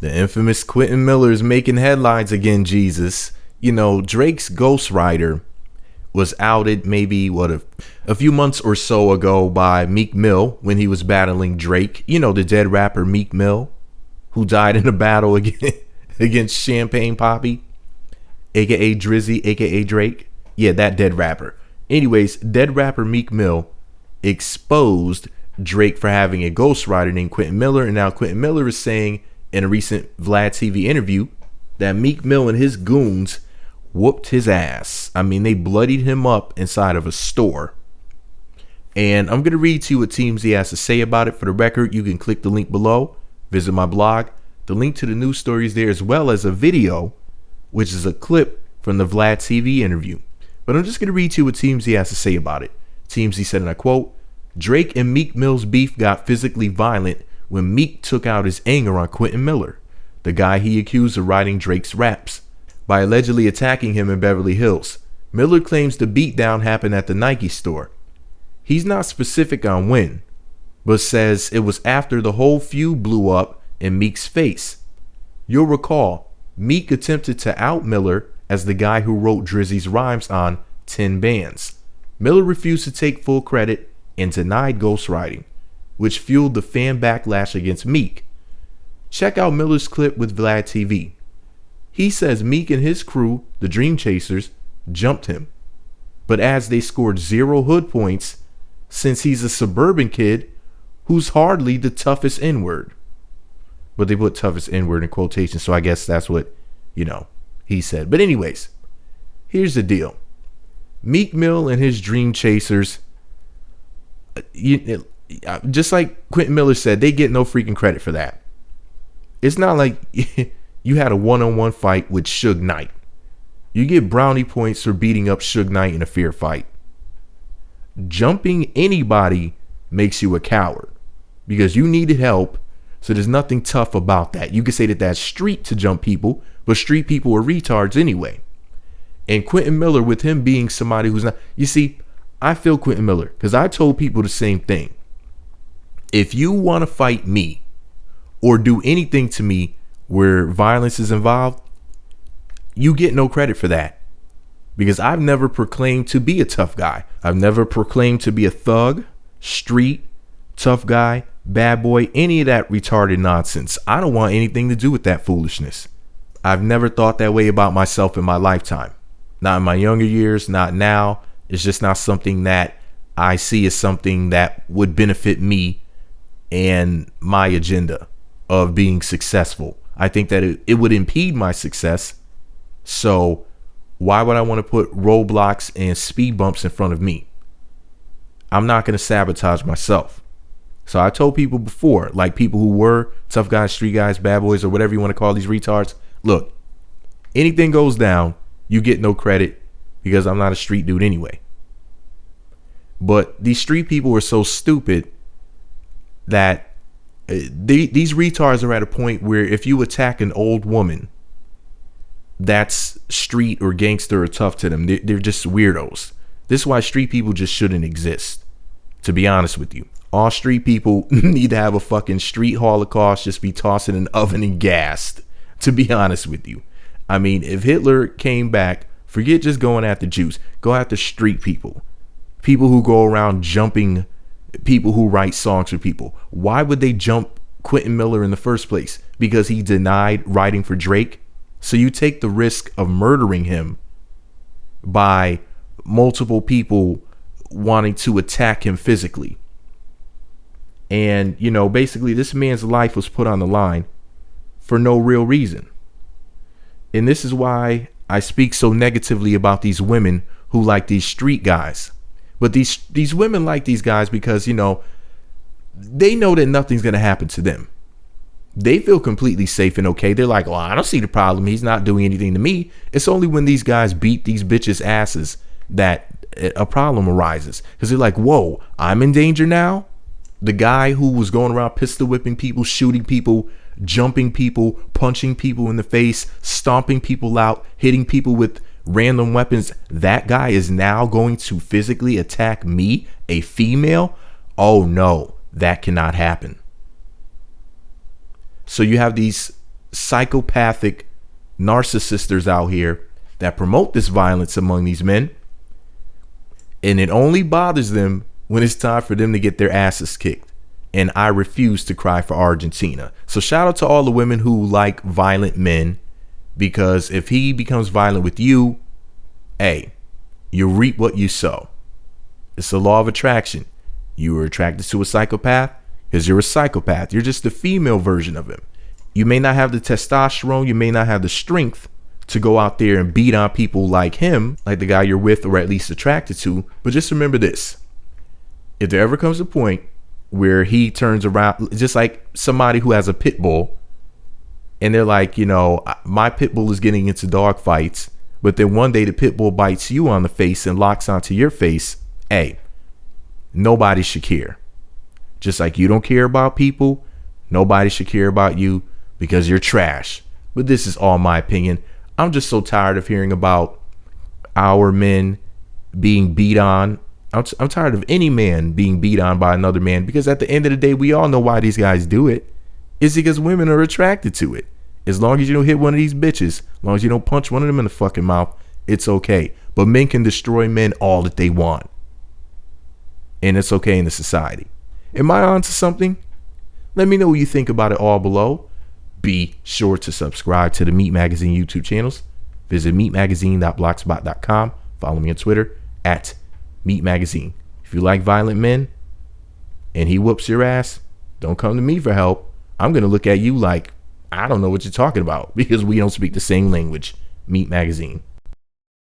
The infamous Quentin Miller is making headlines again, Jesus. You know, Drake's ghostwriter was outed maybe, a few months or so ago by Meek Mill when he was battling Drake. You know, the dead rapper Meek Mill, who died in a battle against Champagne Poppy, a.k.a. Drizzy, a.k.a. Drake. Yeah, that dead rapper. Anyways, dead rapper Meek Mill exposed Drake for having a ghostwriter named Quentin Miller. And now Quentin Miller is saying in a recent Vlad TV interview that Meek Mill and his goons whooped his ass. I mean, they bloodied him up inside of a store. And I'm going to read to you what TMZ has to say about it. For the record, you can click the link below, visit my blog. The link to the news story is there, as well as a video, which is a clip from the Vlad TV interview. But I'm just going to read to you what TMZ has to say about it. TMZ said, and I quote, Drake and Meek Mill's beef got physically violent when Meek took out his anger on Quentin Miller, the guy he accused of writing Drake's raps, by allegedly attacking him in Beverly Hills. Miller claims the beatdown happened at the Nike store. He's not specific on when, but says it was after the whole feud blew up in Meek's face. You'll recall, Meek attempted to out Miller as the guy who wrote Drizzy's rhymes on 10 Bands. Miller refused to take full credit and denied ghostwriting, which fueled the fan backlash against Meek. Check out Miller's clip with Vlad TV. He says Meek and his crew, the Dream Chasers, jumped him, but adds they scored 0 hood points since he's a suburban kid who's hardly the toughest N-word. But they put toughest N-word in quotations, so I guess that's what, he said. But anyways, here's the deal. Meek Mill and his Dream Chasers, just like Quentin Miller said, they get no freaking credit for that. It's not like you had a one-on-one fight with Suge Knight. You get brownie points for beating up Suge Knight in a fair fight. Jumping anybody makes you a coward because you needed help, so there's nothing tough about that. You could say that that's street to jump people, but street people are retards anyway. And Quentin Miller, with him being somebody who's not, you see, I feel Quentin Miller because I told people the same thing. If you want to fight me or do anything to me where violence is involved, you get no credit for that. Because I've never proclaimed to be a tough guy. I've never proclaimed to be a thug, street, tough guy, bad boy, any of that retarded nonsense. I don't want anything to do with that foolishness. I've never thought that way about myself in my lifetime. Not in my younger years, not now. It's just not something that I see as something that would benefit me and my agenda of being successful. I think that it would impede my success. So why would I want to put roadblocks and speed bumps in front of me? I'm not going to sabotage myself. So I told people before, like people who were tough guys, street guys, bad boys, or whatever you want to call these retards, look, anything goes down, you get no credit because I'm not a street dude anyway. But these street people are so stupid that these retards are at a point where if you attack an old woman, that's street or gangster or tough to them. They're just weirdos. This is why street people just shouldn't exist, to be honest with you. All street people need to have a fucking street holocaust, just be tossed in an oven and gassed, to be honest with you. I mean, if Hitler came back, forget just going after Jews. Go after street people. People who go around jumping people who write songs for people. Why would they jump Quentin Miller in the first place? Because he denied writing for Drake? So you take the risk of murdering him by multiple people wanting to attack him physically. And, basically this man's life was put on the line for no real reason. And this is why I speak so negatively about these women who like these street guys. But these women like these guys because, they know that nothing's going to happen to them. They feel completely safe and okay. They're like, well, I don't see the problem. He's not doing anything to me. It's only when these guys beat these bitches' asses that a problem arises. Because they're like, whoa, I'm in danger now? The guy who was going around pistol whipping people, shooting people, jumping people, punching people in the face, stomping people out, hitting people with random weapons, that guy is now going to physically attack me, a female? Oh no, that cannot happen. So you have these psychopathic narcissists out here that promote this violence among these men, and it only bothers them when it's time for them to get their asses kicked. And I refuse to cry for Argentina. So shout out to all the women who like violent men, because if he becomes violent with you, hey, you reap what you sow. It's the law of attraction. You are attracted to a psychopath because you're a psychopath. You're just the female version of him. You may not have the testosterone, you may not have the strength to go out there and beat on people like him, like the guy you're with or at least attracted to. But just remember this. If there ever comes a point where he turns around, just like somebody who has a pit bull, and they're like, you know, my pit bull is getting into dog fights, but then one day the pit bull bites you on the face and locks onto your face, hey, nobody should care. Just like you don't care about people, nobody should care about you because you're trash. But this is all my opinion. I'm just so tired of hearing about our men being beat on. I'm tired of any man being beat on by another man, because at the end of the day, we all know why these guys do it. It's because women are attracted to it. As long as you don't hit one of these bitches, as long as you don't punch one of them in the fucking mouth, it's okay. But men can destroy men all that they want. And it's okay in the society. Am I on to something? Let me know what you think about it all below. Be sure to subscribe to the Meat Magazine YouTube channels. Visit meatmagazine.blogspot.com. Follow me on Twitter at Meat Magazine. If you like violent men and he whoops your ass, don't come to me for help. I'm going to look at you like I don't know what you're talking about, because we don't speak the same language. Meat Magazine.